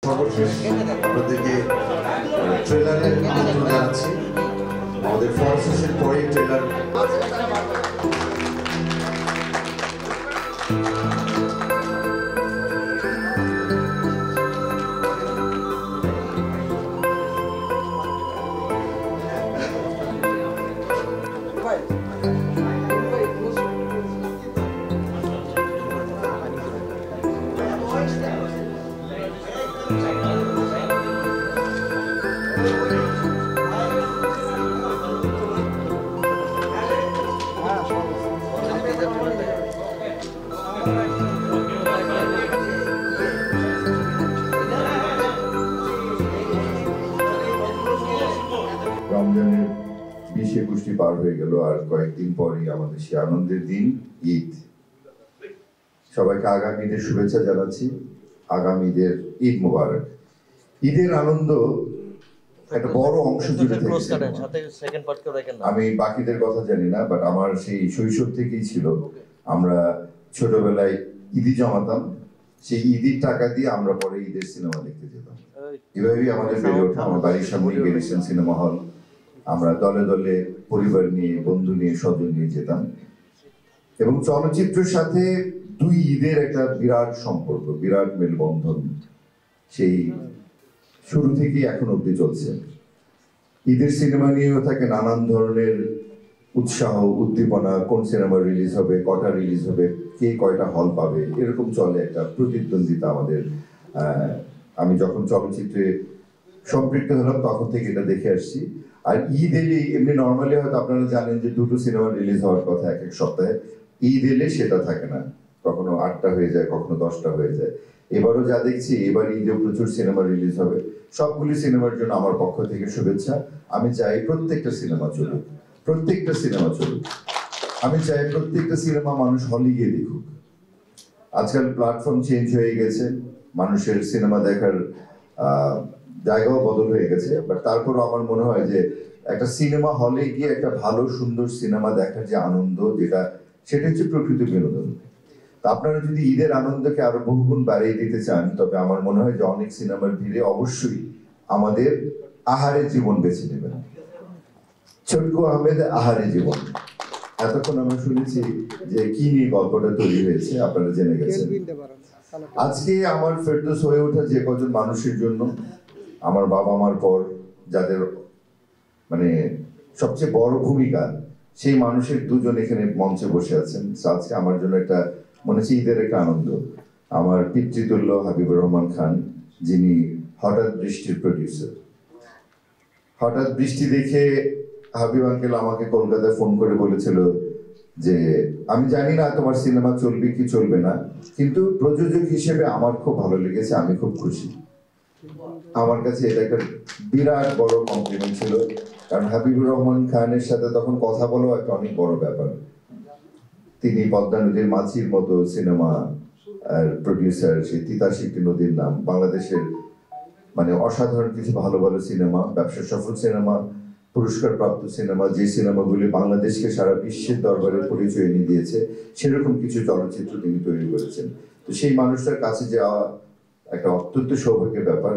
সর্বশেষ আপনাদেরকে ট্রেলারের আমন্ত্রণ জানাচ্ছি। আমাদের ফরসেসের পরে ট্রেলার রমজানের 20-21টি পার হয়ে গেল, আর কয়েকদিন পরই আমাদের সেই আনন্দের দিন ঈদ। সবাইকে আগামী ঈদের শুভেচ্ছা জানাচ্ছি। আগামী ঈদের ঈদ মোবারক। ঈদের আনন্দ একটা বড় অংশ জুড়ে থেকে, আমি বাকিদের কথা জানি না, বাট আমার সেই শৈশব থেকেই ছিল। আমরা ছোটবেলায় ঈদি জমাতাম, সেই ঈদের টাকা দিয়ে আমরা পরে ঈদের সিনেমা দেখতে যেতাম। এভাবেই আমাদের বেড়ে ওঠা। আমার বাড়ির সামনে গেরিসন সিনেমা হল, আমরা দলে দলে পরিবার নিয়ে, বন্ধু নিয়ে, স্বজন নিয়ে যেতাম। এবং চলচ্চিত্রের সাথে দুই ঈদের একটা বিরাট সম্পর্ক, বিরাট মেলবন্ধন সেই শুরু থেকেই এখন অবধি চলছে। ঈদের সিনেমা নিয়েও থাকে নানান ধরনের উৎসাহ, উদ্দীপনা। কোন সিনেমা রিলিজ হবে, কটা রিলিজ হবে, কে কয়টা হল পাবে, এরকম চলে একটা প্রতিদ্বন্দ্বিতা আমাদের। আমি যখন চলচ্চিত্রে সম্পৃক্ত হলাম তখন থেকে এটা দেখে আসছি। আর ঈদ এলে এমনি নর্মালি হয়তো আপনারা জানেন যে দুটো সিনেমা রিলিজ হওয়ার কথা এক এক সপ্তাহে। ঈদ এলে সেটা থাকে না, কখনো 8টা হয়ে যায়, কখনো 10টা হয়ে যায়। এবারও যা দেখছি, এবার ঈদেও প্রচুর সিনেমা রিলিজ হবে। সবগুলি সিনেমার জন্য আমার পক্ষ থেকে শুভেচ্ছা। আমি চাই প্রত্যেকটা সিনেমা চলুক, প্রত্যেকটা সিনেমা চলুক। আমি চাই প্রত্যেকটা সিনেমা মানুষ হলে গিয়ে দেখুক। আজকাল প্ল্যাটফর্ম চেঞ্জ হয়ে গেছে, মানুষের সিনেমা দেখার জায়গাও বদল হয়ে গেছে, বাট তারপরও আমার মনে হয় যে একটা সিনেমা হলে গিয়ে একটা ভালো সুন্দর সিনেমা দেখার যে আনন্দ, সেটা হচ্ছে প্রকৃত বিনোদন। আপনারা যদি ঈদের আনন্দকে আরো বহুগুণ বাড়িয়ে দিতে চান, তবে আমার মনে হয় যে অনেক সিনেমার ভিড়ে অবশ্যই আমাদের আহারে জীবন বেছে নেবেন। ছটকু আহমেদ আহারে জীবন, এতক্ষণ আমরা শুনেছি যে কি নিয়ে গল্পটা তৈরি হয়েছে, আপনারা জেনে গেছেন। আজকে আমার ফেরদৌস হয়ে ওঠা যে কজন মানুষের জন্য, আমার বাবা মার পর যাদের মানে সবচেয়ে বড় ভূমিকা, সেই মানুষের দুজন এখানে মঞ্চে বসে আছেন। আজকে আমার জন্য একটা মনে হচ্ছে ঈদের একটা আনন্দ। আমার পিতৃতুল্য হাবিবুর রহমান খান, যিনি হঠাৎ বৃষ্টির প্রডিউসার। হঠাৎ বৃষ্টি দেখে হাবিব আঙ্কেল আমাকে কলকাতায় ফোন করে বলেছিল যে আমি জানি না তোমার সিনেমা চলবে কি চলবে না, কিন্তু প্রযোজক হিসেবে আমার খুব ভালো লেগেছে, আমি খুব খুশি। আমার কাছে এটা একটা বিরাট বড় কমপ্লিমেন্ট ছিল, কারণ হাবিবুর রহমান খানের সাথে তখন কথা বলাও একটা অনেক বড় ব্যাপার। তিনি পদ্মা নদীর মাছির মতো সিনেমা প্রডিউসার, সেই তিতাস একটি নদীর নাম, বাংলাদেশের মানে অসাধারণ কিছু ভালো ভালো সিনেমা, ব্যবসা সফল সিনেমা, পুরস্কার প্রাপ্ত সিনেমা, যে সিনেমাগুলি বাংলাদেশকে সারা বিশ্বের দরবারে পরিচয় এনে দিয়েছে, সেরকম কিছু চলচ্চিত্র তিনি তৈরি করেছেন। তো সেই মানুষটার কাছে যাওয়া একটা অত্যন্ত সৌভাগ্যের ব্যাপার।